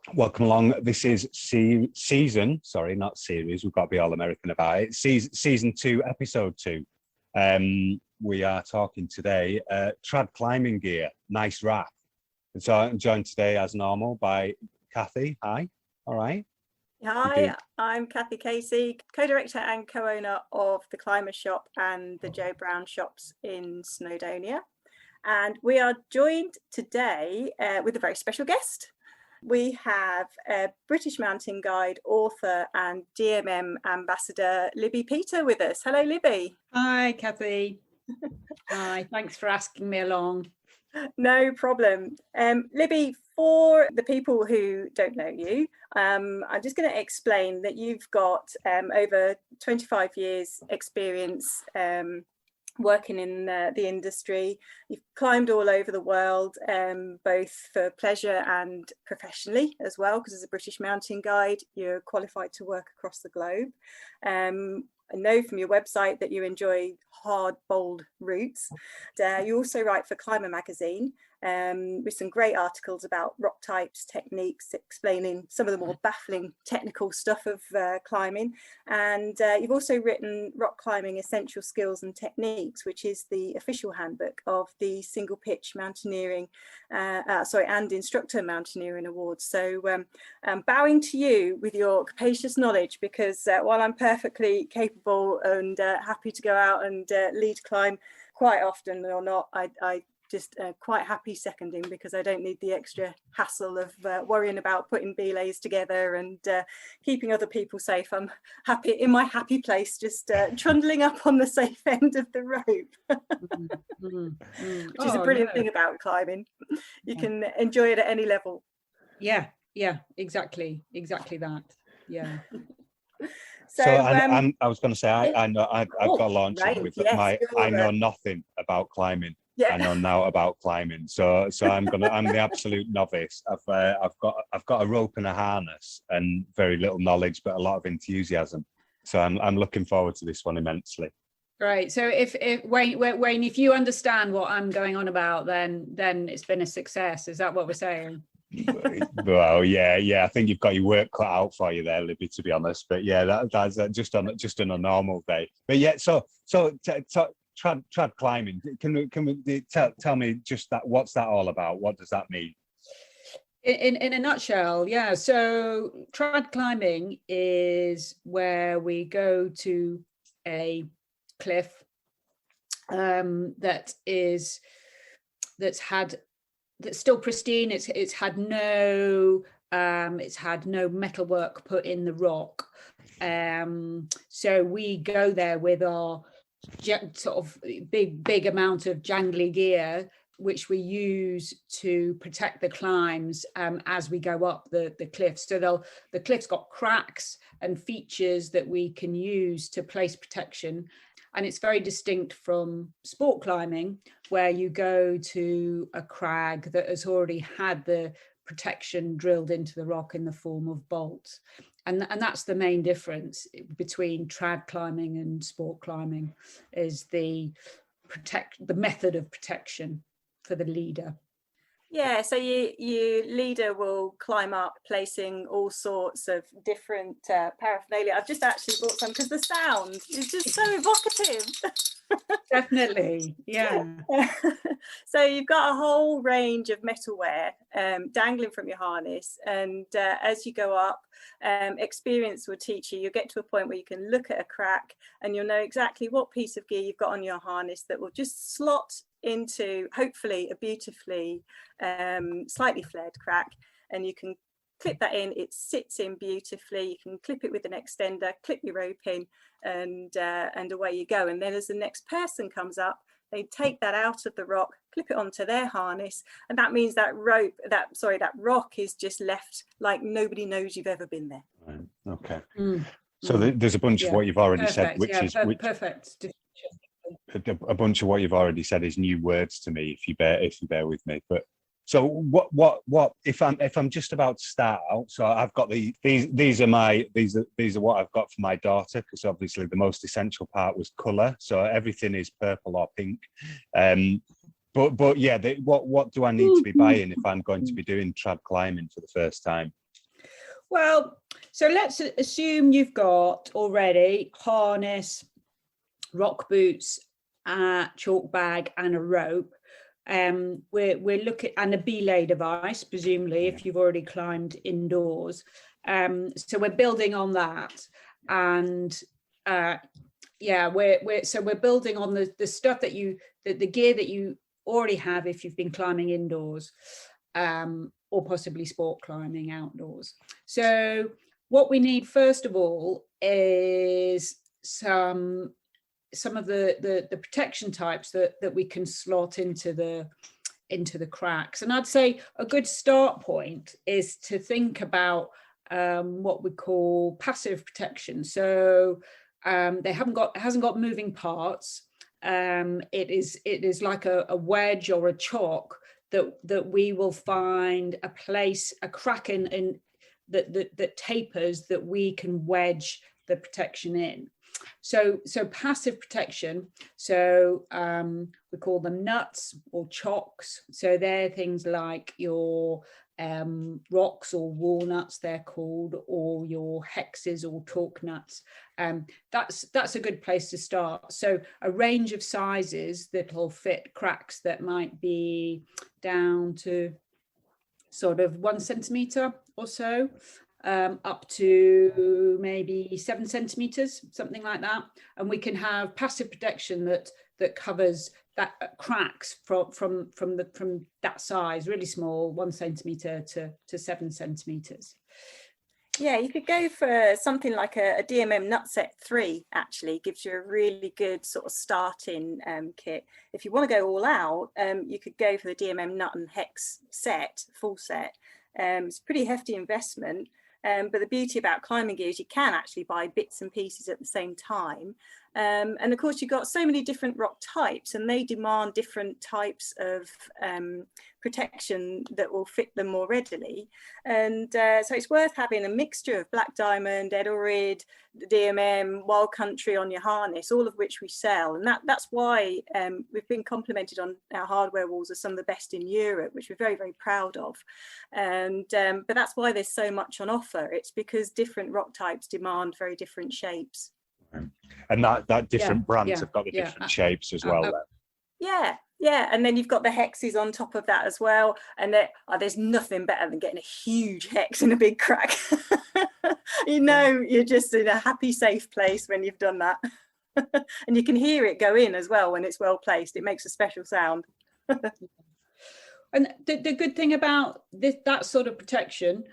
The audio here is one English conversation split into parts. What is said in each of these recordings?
Welcome along. This is season, sorry, not series. We've got to be all American about it. Season 2, episode 2. We are talking today trad climbing gear, nice rack. And so I'm joined today, as normal, by Cathy. Hi. All right. Hi, I'm Cathy Casey, co-director and co-owner of the Climber Shop and the Joe Brown shops in Snowdonia. And we are joined today with a very special guest. We have a British mountain guide, author and DMM Ambassador Libby Peter with us. Hello, Libby. Hi, Cathy. Hi, thanks for asking me along. No problem. Libby, for the people who don't know you, I'm just going to explain that you've got over 25 years experience working in the industry. You've climbed all over the world, both for pleasure and professionally as well, because as a British mountain guide, you're qualified to work across the globe. I know from your website that you enjoy hard, bold routes. You also write for Climber magazine with some great articles about rock types, techniques, explaining some of the more baffling technical stuff of climbing. And you've also written Rock Climbing Essential Skills and Techniques, which is the official handbook of the Single Pitch Mountaineering, and Instructor Mountaineering Awards. So I'm bowing to you with your capacious knowledge, because while I'm perfectly capable and happy to go out and lead climb quite often or not, I just quite happy seconding, because I don't need the extra hassle of worrying about putting belays together and keeping other people safe. I'm happy in my happy place, just trundling up on the safe end of the rope, which is a brilliant thing about climbing. You can enjoy it at any level. Yeah, exactly that. Yeah. So I was going to say, I know I've got to launch it with I know nothing about climbing. Yeah. I know now about climbing, so I'm the absolute novice. I've got a rope and a harness and very little knowledge, but a lot of enthusiasm. So I'm looking forward to this one immensely. Right. So if Wayne, if you understand what I'm going on about, then it's been a success. Is that what we're saying? Well, yeah. I think you've got your work cut out for you there, Libby, to be honest. But yeah, that's just on a normal day. But yeah, so trad climbing. Can we tell me just that? What's that all about? What does that mean? In a nutshell, yeah. So trad climbing is where we go to a cliff that's still pristine. It's had no metalwork put in the rock. So we go there with our sort of big amount of jangly gear, which we use to protect the climbs as we go up the cliffs. So the cliff's got cracks and features that we can use to place protection. And it's very distinct from sport climbing, where you go to a crag that has already had the protection drilled into the rock in the form of bolts. And that's the main difference between trad climbing and sport climbing, is the method of protection for the leader. Yeah, so your leader will climb up, placing all sorts of different paraphernalia. I've just actually bought some because the sound is just so evocative. Definitely, yeah. So you've got a whole range of metalware dangling from your harness, and as you go up, experience will teach you. You'll get to a point where you can look at a crack and you'll know exactly what piece of gear you've got on your harness that will just slot into hopefully a beautifully slightly flared crack, and you can clip that in. It sits in beautifully. You can clip it with an extender, clip your rope in, and away you go. And then as the next person comes up, they take that out of the rock, clip it onto their harness, and that means that rock is just left like nobody knows you've ever been there. Right. Okay. So there's a bunch of what you've already said, which is perfect. A bunch of what you've already said is new words to me, if you bear with me. But so what if I'm just about to start out? So I've got these are what I've got for my daughter, because obviously the most essential part was colour. So everything is purple or pink. But yeah, what do I need to be buying if I'm going to be doing trad climbing for the first time? Well, so let's assume you've got already harness, rock boots, chalk bag and a rope. We're looking, and a belay device, presumably, if you've already climbed indoors. So we're building on that, and we're building on the stuff that the gear that you already have if you've been climbing indoors, or possibly sport climbing outdoors. So what we need first of all is some of the protection types that we can slot into the cracks. And I'd say a good start point is to think about what we call passive protection. So it hasn't got moving parts. It is like a wedge or a chock that we will find a crack in that tapers, that we can wedge the protection in. So passive protection, so we call them nuts or chocks. So they're things like your rocks or walnuts, they're called, or your hexes or torque nuts. That's a good place to start. So a range of sizes that'll fit cracks that might be down to sort of 1 centimetre or so, up to maybe 7 centimetres, something like that. And we can have passive protection that covers that cracks from that size, really small, 1 centimetre to 7 centimetres. Yeah, you could go for something like a DMM Nutset 3, actually gives you a really good sort of starting kit. If you want to go all out, you could go for the DMM Nut and Hex set, full set. It's a pretty hefty investment, but the beauty about climbing gear is you can actually buy bits and pieces at the same time. And of course, you've got so many different rock types, and they demand different types of protection that will fit them more readily. And so it's worth having a mixture of black diamond, edelrid, DMM, wild country on your harness, all of which we sell. And that's why we've been complimented on our hardware walls as some of the best in Europe, which we're very, very proud of. And but that's why there's so much on offer. It's because different rock types demand very different shapes. And that different brands have got the different shapes as well. Yeah, and then you've got the hexes on top of that as well. And there's nothing better than getting a huge hex in a big crack. You know, you're just in a happy, safe place when you've done that. And you can hear it go in as well when it's well placed. It makes a special sound. And the good thing about that sort of protection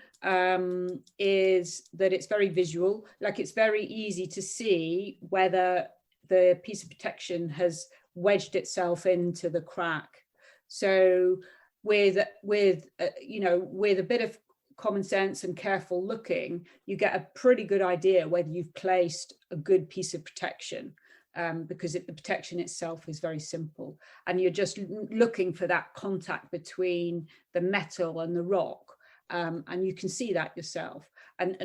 is that it's very visual. Like, it's very easy to see whether the piece of protection has wedged itself into the crack. So with a bit of common sense and careful looking, you get a pretty good idea whether you've placed a good piece of protection. Because the protection itself is very simple, and you're just looking for that contact between the metal and the rock, and you can see that yourself. And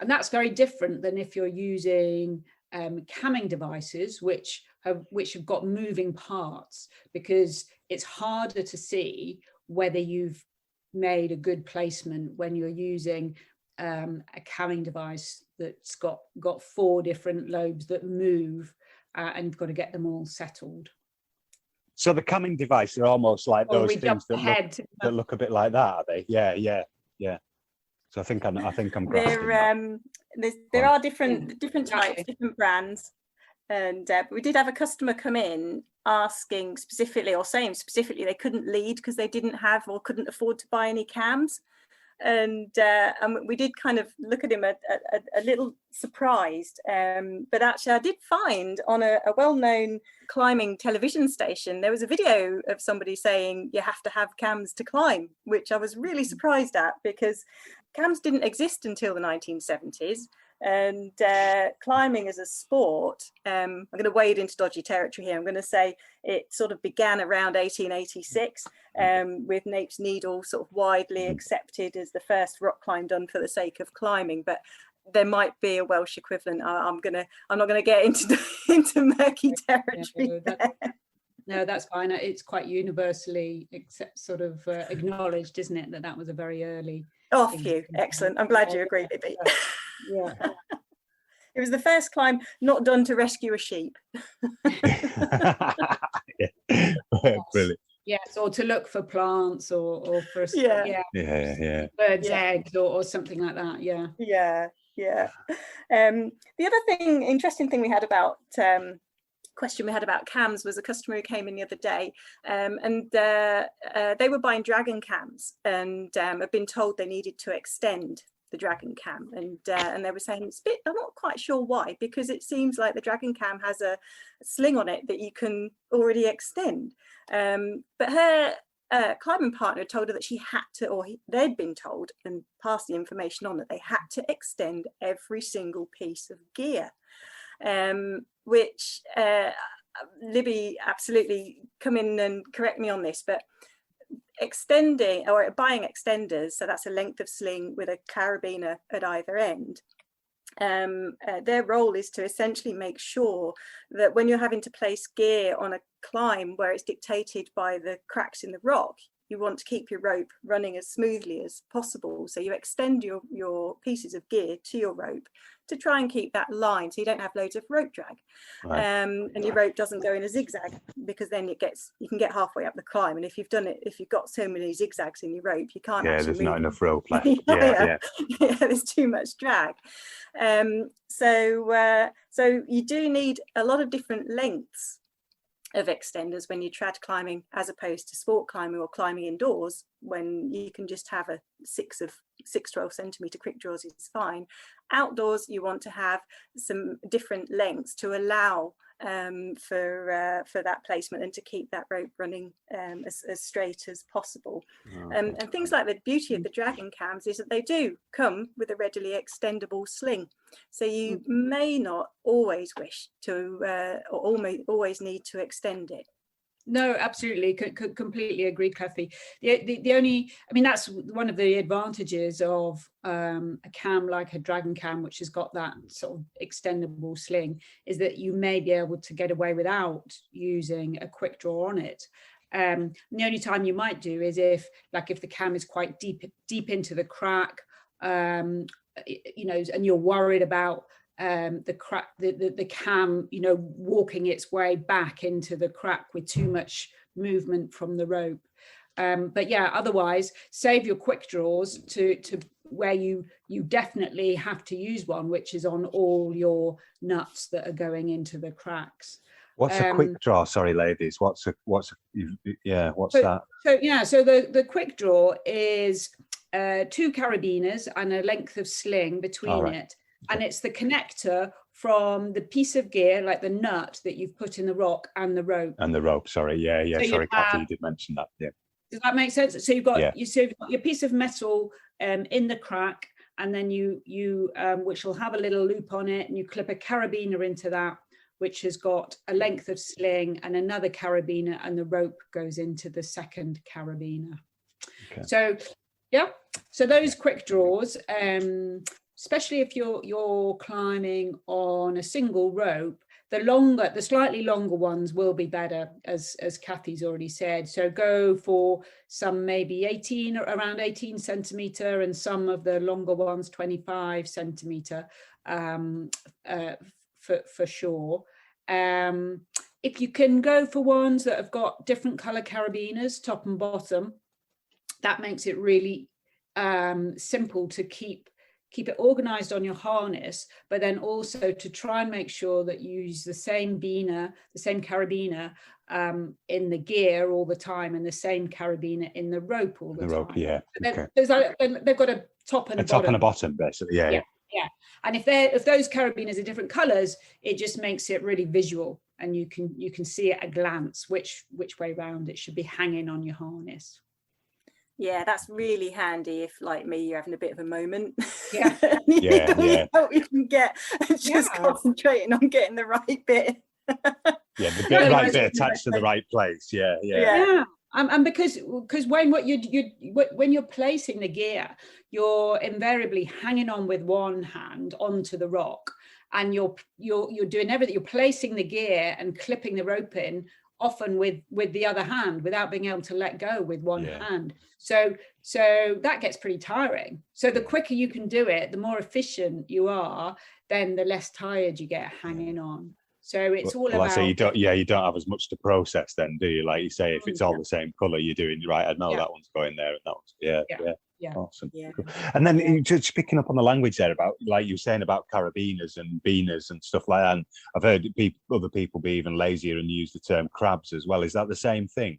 that's very different than if you're using camming devices, which have got moving parts, because it's harder to see whether you've made a good placement when you're using a camming device that's got 4 different lobes that move, and you've got to get them all settled. So the camming device are almost like those things that look a bit like that, are they? Yeah. So I think I'm grasping that. There are different types, different brands, and we did have a customer come in asking specifically, or saying specifically, they couldn't lead because they didn't have or couldn't afford to buy any cams. And we did kind of look at him a little surprised, but actually I did find on a well-known climbing television station there was a video of somebody saying you have to have cams to climb, which I was really surprised at, because cams didn't exist until the 1970s. And climbing as a sport, I'm going to wade into dodgy territory here. I'm going to say it sort of began around 1886 with Nape's Needle sort of widely accepted as the first rock climb done for the sake of climbing. But there might be a Welsh equivalent. I'm not going to get into murky territory. No, that's fine. It's quite universally acknowledged, isn't it, that was a very early. Oh, phew, excellent. I'm glad you agree, Libby. Yeah. It was the first climb not done to rescue a sheep. Brilliant. Yes, or to look for plants or for birds' eggs or something like that. Yeah. The other interesting thing we had about question we had about cams was a customer who came in the other day, and they were buying dragon cams and had been told they needed to extend the dragon cam, and they were saying it's a bit, I'm not quite sure why, because it seems like the dragon cam has a sling on it that you can already extend, but her climbing partner told her that she had to, or they'd been told and passed the information on, that they had to extend every single piece of gear, which Libby, absolutely come in and correct me on this, but extending or buying extenders, so that's a length of sling with a carabiner at either end, their role is to essentially make sure that when you're having to place gear on a climb where it's dictated by the cracks in the rock, you want to keep your rope running as smoothly as possible, so you extend your pieces of gear to your rope to try and keep that line so you don't have loads of rope drag, and your rope doesn't go in a zigzag, because then you can get halfway up the climb, and if you've got so many zigzags in your rope, you can't there's not enough rope left. There's too much drag, so you do need a lot of different lengths of extenders when you're trad climbing, as opposed to sport climbing or climbing indoors, when you can just have a 12 centimeter quick draws is fine. Outdoors, you want to have some different lengths to allow for that placement and to keep that rope running as straight as possible. And things like the beauty of the dragon cams is that they do come with a readily extendable sling, so you may not always wish to or always need to extend it. No, absolutely, completely agree, Cathy. The only, I mean, that's one of the advantages of a cam like a dragon cam, which has got that sort of extendable sling, is that you may be able to get away without using a quick draw on it. The only time you might do is if the cam is quite deep into the crack, and you're worried about the cam, walking its way back into the crack with too much movement from the rope. But yeah, otherwise, save your quick draws to where you definitely have to use one, which is on all your nuts that are going into the cracks. What's a quick draw? Sorry, ladies. What's that? So the quick draw is 2 carabiners and a length of sling between it. And it's the connector from the piece of gear, like the nut that you've put in the rock, and the rope. Sorry, so sorry, Cathy, you did mention that. Yeah. Does that make sense? So you've got your piece of metal in the crack, and then you which will have a little loop on it, and you clip a carabiner into that, which has got a length of sling and another carabiner, and the rope goes into the second carabiner. Okay. So those quick draws. Especially if you're climbing on a single rope, the slightly longer ones will be better, as Cathy's already said. So go for some maybe around 18 centimeter, and some of the longer ones 25 centimeter for sure. If you can go for ones that have got different color carabiners, top and bottom, that makes it really simple to keep it organized on your harness, but then also to try and make sure that you use the same carabiner in the gear all the time, and the same carabiner in the rope all the time. They've got a top and a bottom. Top and a bottom, basically. Yeah. And if those carabiners are different colors, it just makes it really visual, and you can see at a glance which way round it should be hanging on your harness. Yeah, that's really handy if, like me, you're having a bit of a moment. Yeah. Help you can get, just concentrating on getting the right bit. The right bit attached to the right place. Yeah. And because when you're placing the gear, you're invariably hanging on with one hand onto the rock, and you're doing everything. You're placing the gear and clipping the rope in often with the other hand, without being able to let go with one hand. So that gets pretty tiring. So the quicker you can do it, the more efficient you are, then the less tired you get hanging on. So it's all about. So you don't have as much to process then, do you? Like you say, if it's all the same colour, you're doing right. I know that one's going there, and that one's awesome. Cool. And then just picking up on the language there about, like you were saying about karabiners and beaners and stuff like that. And I've heard other people be even lazier and use the term krabs as well. Is that the same thing?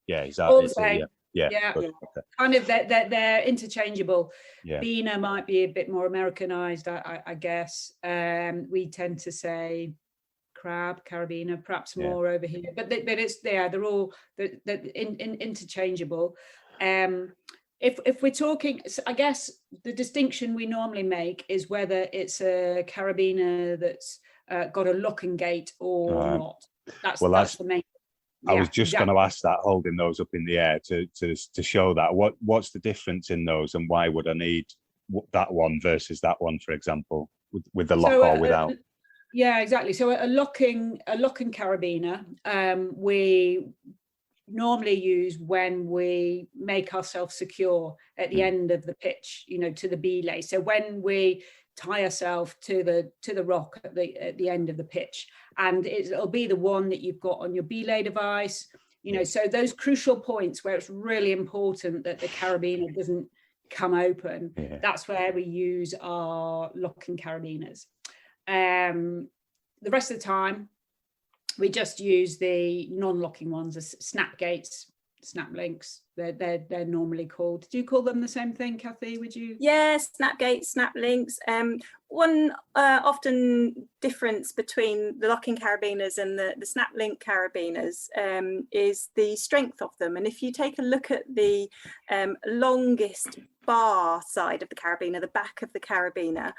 Yeah, is that all the same? Yeah. Okay. Kind of they're interchangeable. Beaner might be a bit more Americanized, I guess. We tend to say karabiner, perhaps more over here, but they're all interchangeable. If we're talking, I guess the distinction we normally make is whether it's a karabiner that's got a lock and gate or not. That's the main. I was just going to ask that, holding those up in the air to show that. What's the difference in those, and why would I need that one versus that one, for example, with the lock or without? Yeah, exactly. So a locking karabiner, we normally use when we make ourselves secure at the end of the pitch, to the belay. So when we tie ourselves to the rock at the end of the pitch, and it'll be the one that you've got on your belay device. So those crucial points where it's really important that the carabiner doesn't come open. That's where we use our locking carabiners. The rest of the time, we just use the non-locking ones, the snap gates, snap links. They're normally called. Do you call them the same thing, Cathy? Would you? Yeah, snap gates, snap links. One often difference between the locking carabiners and the snap link carabiners is the strength of them. And if you take a look at the longest bar side of the carabiner, the back of the carabiner,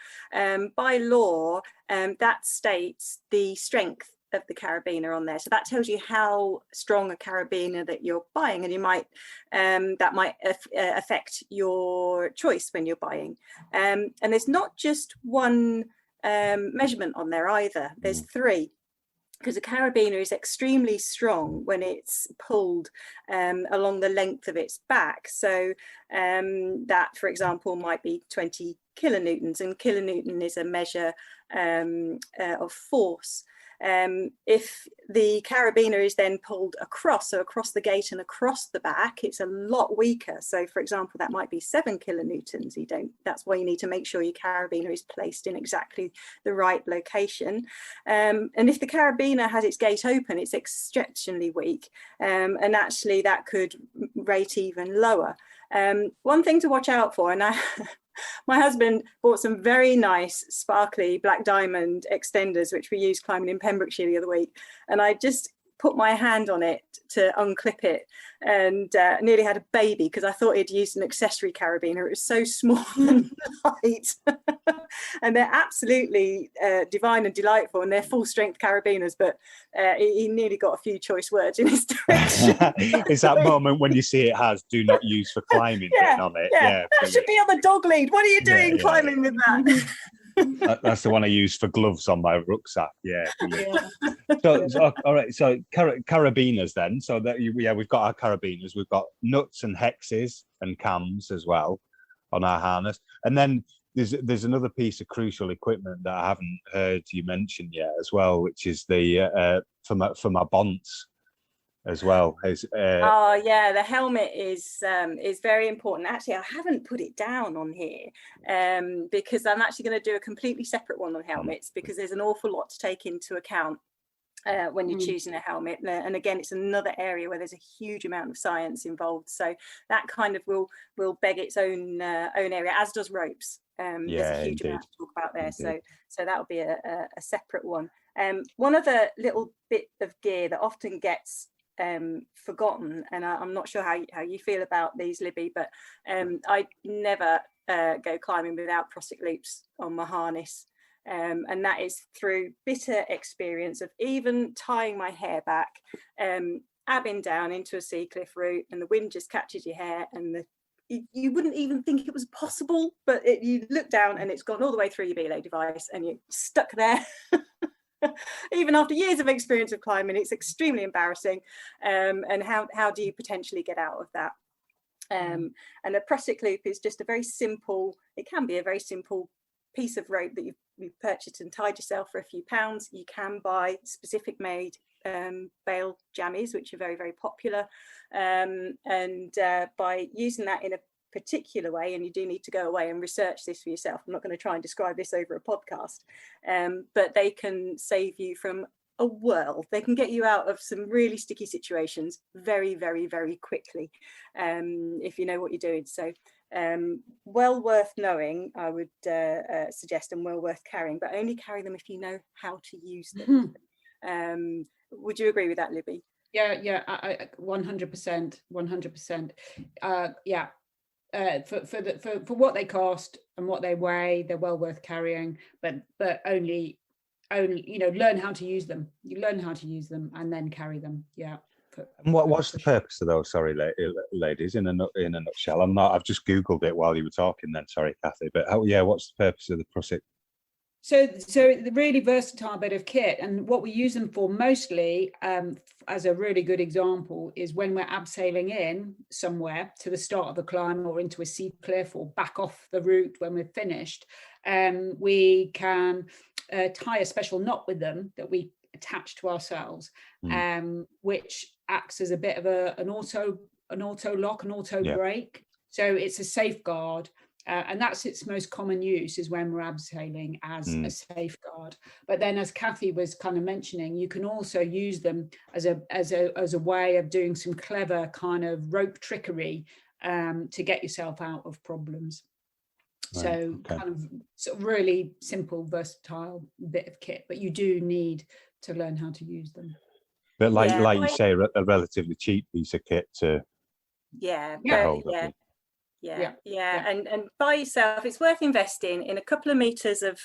by law, that states the strength of the carabiner on there. So that tells you how strong a carabiner that you're buying, and you might that might affect your choice when you're buying. And there's not just one measurement on there either. There's three, because a carabiner is extremely strong when it's pulled along the length of its back. So that, for example, might be 20 kilonewtons, and kilonewton is a measure of force. If the carabiner is then pulled across the gate and across the back, it's a lot weaker. So, for example, that might be 7 kilonewtons. That's why you need to make sure your carabiner is placed in exactly the right location. And if the carabiner has its gate open, it's exceptionally weak, and actually that could rate even lower. One thing to watch out for, and my husband bought some very nice sparkly black diamond extenders, which we used climbing in Pembrokeshire the other week. And I just put my hand on it to unclip it, and nearly had a baby because I thought he'd used an accessory carabiner. It was so small and light. And they're absolutely divine and delightful, and they're full strength carabiners, but he nearly got a few choice words in his direction. It's that moment when you see it has "do not use for climbing" written on it. That should be on the dog lead. What are you doing climbing with that? That's the one I use for gloves on my rucksack. So all right, so carabiners then. So that we've got our carabiners. We've got nuts and hexes and cams as well on our harness, and then there's another piece of crucial equipment that I haven't heard you mention yet as well, which is the for my bonds as well. The helmet is very important. Actually, I haven't put it down on here because I'm actually going to do a completely separate one on helmets, because there's an awful lot to take into account when you're choosing a helmet. And again, it's another area where there's a huge amount of science involved, so that kind of will beg its own area, as does ropes. There's a huge amount to talk about there. So that will be a separate one. One other little bit of gear that often gets forgotten, and I'm not sure how you feel about these, Libby, but I never go climbing without prosthetic loops on my harness, and that is through bitter experience of even tying my hair back, abbing down into a sea cliff route, and the wind just catches your hair, and you wouldn't even think it was possible, but you look down and it's gone all the way through your belay device and you're stuck there. even after years of experience of climbing, it's extremely embarrassing. And how do you potentially get out of that? And a Prusik loop is just a very simple, it can be a very simple piece of rope that you've purchased and tied yourself for a few pounds. You can buy specific made bail jammies, which are very, very popular. By using that in a particular way, and you do need to go away and research this for yourself, I'm not going to try and describe this over a podcast, but they can save you from a world. They can get you out of some really sticky situations very, very, very quickly, if you know what you're doing. So well worth knowing, I would suggest, and well worth carrying, but only carry them if you know how to use them. Would you agree with that, Libby? Yeah, I 100%. Yeah. For what they cost and what they weigh, they're well worth carrying, but only learn how to use them. You learn how to use them and then carry them. Yeah. And what's the purpose of those? Sorry, ladies, in a nutshell. I've just Googled it while you were talking. Then, sorry, Cathy. But what's the purpose of the Prusik? So the really versatile bit of kit, and what we use them for mostly, as a really good example, is when we're abseiling in somewhere to the start of a climb or into a sea cliff or back off the route when we're finished. We can tie a special knot with them that we attach to ourselves, which acts as a bit of an auto lock, an auto brake. So it's a safeguard. And that's its most common use, is when we're abseiling as a safeguard. But then, as Cathy was kind of mentioning, you can also use them as a way of doing some clever kind of rope trickery to get yourself out of problems. Right. So kind of sort of really simple, versatile bit of kit, but you do need to learn how to use them. But like you say, a relatively cheap piece of kit to get hold of. And by yourself, it's worth investing in a couple of meters of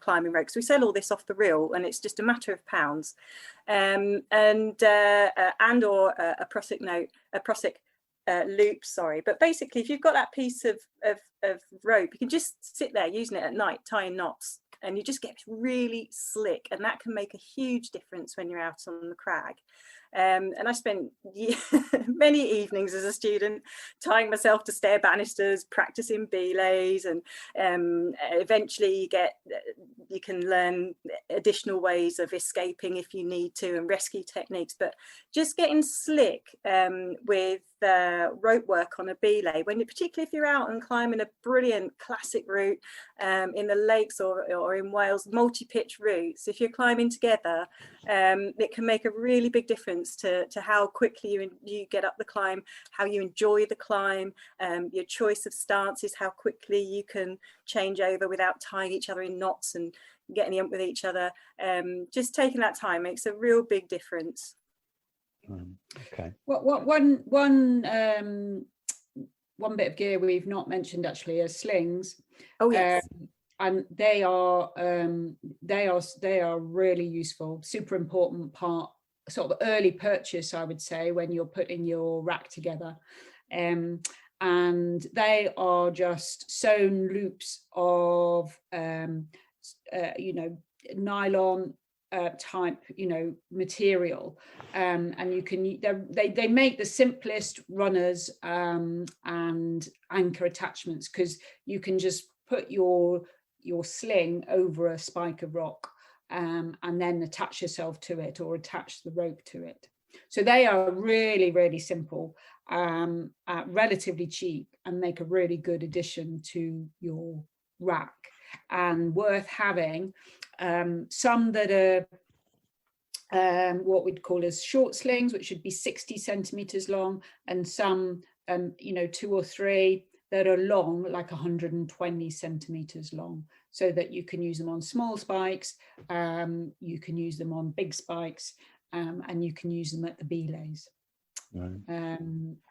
climbing rope, because we sell all this off the reel and it's just a matter of pounds, or a Prusik loop, sorry. But basically, if you've got that piece of rope, you can just sit there using it at night, tying knots, and you just get really slick, and that can make a huge difference when you're out on the crag. And I spent many evenings as a student tying myself to stair banisters, practicing belays, and eventually you can learn additional ways of escaping if you need to, and rescue techniques. But just getting slick with rope work on a belay, particularly if you're out and climbing a brilliant classic route in the lakes or in Wales, multi-pitch routes, if you're climbing together, it can make a really big difference to how quickly you get up the climb, how you enjoy the climb, your choice of stances, how quickly you can change over without tying each other in knots and getting up with each other. Just taking that time makes a real big difference. Okay. One bit of gear we've not mentioned actually are slings. Oh yes. And they are really useful, super important part, sort of early purchase, I would say, when you're putting your rack together. And they are just sewn loops of nylon type material, and you can they make the simplest runners and anchor attachments, because you can just put your sling over a spike of rock and then attach yourself to it, or attach the rope to it. So they are really, really simple, relatively cheap, and make a really good addition to your rack, and worth having. Some that are what we'd call as short slings, which should be 60 centimeters long, and some 2 or 3 that are long, like 120 centimeters long, so that you can use them on small spikes, you can use them on big spikes, and you can use them at the belays. Right.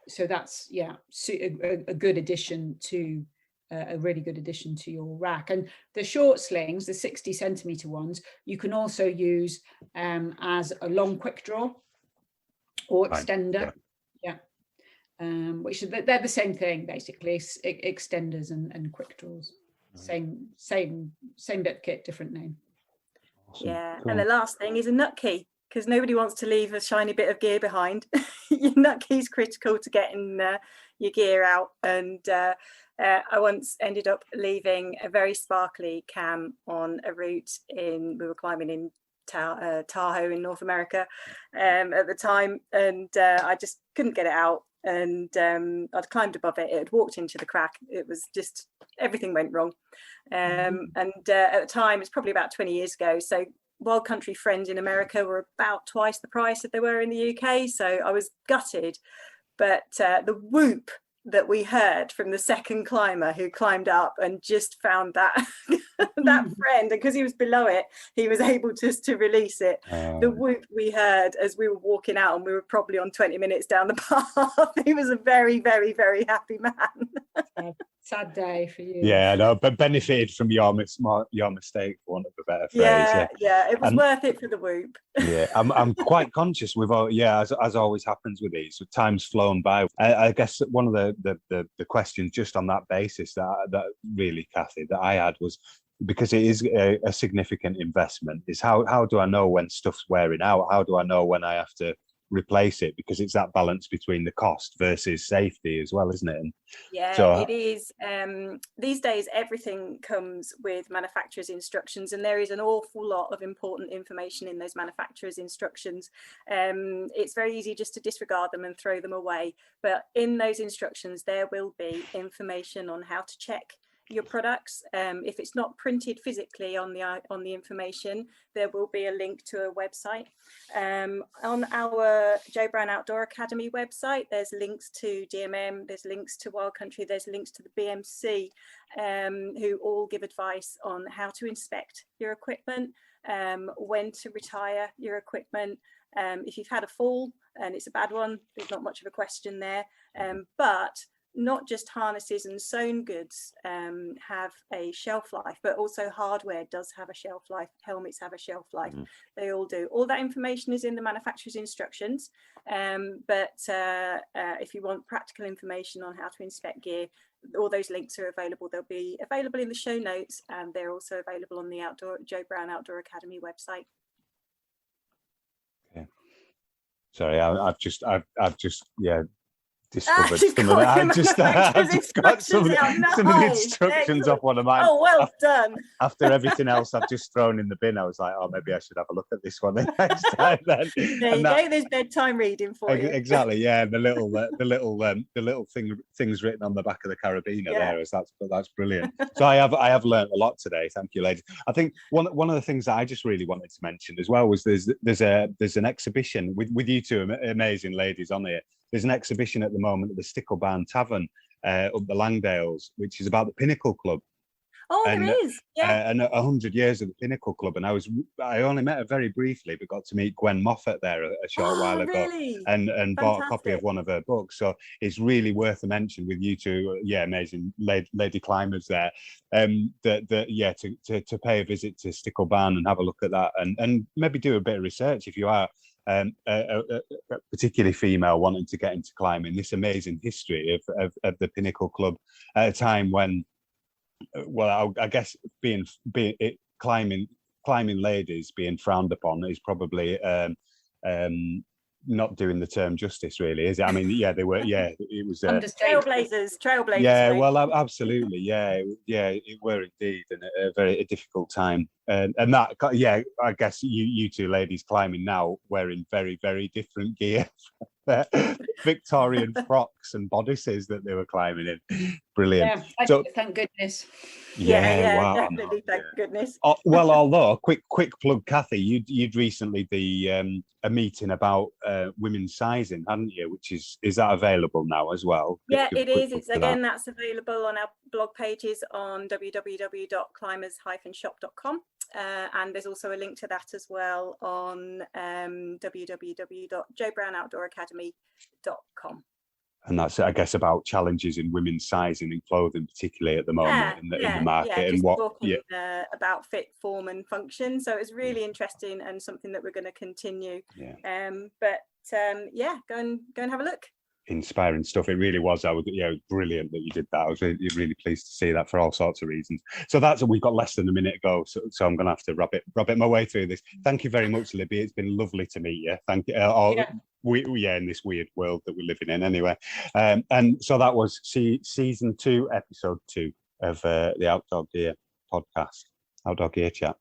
So that's a good addition to a really good addition to your rack. And the short slings, the 60 centimeter ones, you can also use as a long quick draw or extender. Right. Yeah. Which they're the same thing basically, extenders and quick draws. Right. Same bit of kit, different name. Awesome. Yeah, Cool. and the last thing is a nut key, because nobody wants to leave a shiny bit of gear behind. Your nut key is critical to getting your gear out. And I once ended up leaving a very sparkly cam on a route we were climbing in Tahoe in North America at the time, and I just couldn't get it out. And I'd climbed above it, it had walked into the crack, it was just, everything went wrong. And at the time, it's probably about 20 years ago, so Wild Country friends in America were about twice the price that they were in the UK, so I was gutted. But the whoop that we heard from the second climber who climbed up and just found that that friend, and because he was below it, he was able just to release it. The whoop we heard as we were walking out, and we were probably on 20 minutes down the path. He was a very, very, very happy man. Sad day for you. Yeah, no, but benefited from your mistake, for want of a better phrase. Yeah, it was worth it for the whoop. Yeah, I'm quite conscious with all, as always happens with these, time's flown by. I guess one of the questions just on that basis that really, Cathy, that I had was, because it is a significant investment, is how do I know when stuff's wearing out? How do I know when I have to replace it? Because it's that balance between the cost versus safety as well, isn't it? And yeah, so, it is. These days everything comes with manufacturer's instructions, and there is an awful lot of important information in those manufacturer's instructions. It's very easy just to disregard them and throw them away, but in those instructions there will be information on how to check your products. If it's not printed physically on the information, there will be a link to a website. On our Joe Brown Outdoor Academy website, there's links to DMM, there's links to Wild Country, there's links to the BMC, who all give advice on how to inspect your equipment, when to retire your equipment. If you've had a fall and it's a bad one, there's not much of a question there, but not just harnesses and sewn goods have a shelf life, but also hardware does have a shelf life. Helmets have a shelf life. They all do. All that information is in the manufacturer's instructions, but if you want practical information on how to inspect gear, all those links are available. They'll be available in the show notes, and they're also available on the Joe Brown Outdoor Academy website. Okay. Sorry, I've just discovered some of that. I've just got some of the instructions off one of mine. Oh, well done. After everything else I've just thrown in the bin, I was like, oh, maybe I should have a look at this one the next time. Then there you go. There's bedtime reading for you. Exactly. Yeah, the little things written on the back of the carabiner there. That's brilliant. So I have learned a lot today. Thank you, ladies. I think one of the things that I just really wanted to mention as well was there's an exhibition with you two amazing ladies on here. There's an exhibition at the moment at the Sticklebarn Tavern up the Langdales, which is about the Pinnacle Club. Oh, there is. Yeah. And 100 years of the Pinnacle Club. And I only met her very briefly, but got to meet Gwen Moffat there a short while ago, really? and Fantastic. Bought a copy of one of her books. So it's really worth a mention with you two, amazing lady climbers there. To pay a visit to Sticklebarn and have a look at that, and maybe do a bit of research if you are particularly female wanting to get into climbing. This amazing history of the Pinnacle Club at a time when, well, I guess climbing ladies being frowned upon is probably not doing the term justice, really, is it? I mean, they were. It was trailblazers. Yeah, well, absolutely. It were indeed, and a very difficult time. And that, I guess you two ladies climbing now wearing very, very different gear. Victorian frocks and bodices that they were climbing in. Brilliant. Yeah, thank goodness. Wow, definitely. Thank goodness. Well, although quick plug, Cathy, you'd recently a meeting about women's sizing, hadn't you? Which is that available now as well? Yeah, it is. It's that's available on our blog pages on www.climbers-shop.com. And there's also a link to that as well on www.joebrownoutdooracademy.com. And that's, I guess, about challenges in women's sizing and clothing, particularly at the moment in the market, and talking about fit, form, and function. So it's really interesting and something that we're going to continue. Go and have a look. inspiring stuff. It really was. Brilliant that you did that. I was really, really pleased to see that for all sorts of reasons. So we've got less than a minute to go. So I'm going to have to rub it my way through this. Thank you very much, Libby. It's been lovely to meet you. Thank you. We in this weird world that we're living in anyway. And so that was season 2, episode 2 of the Outdoor Gear podcast, Outdoor Gear Chat.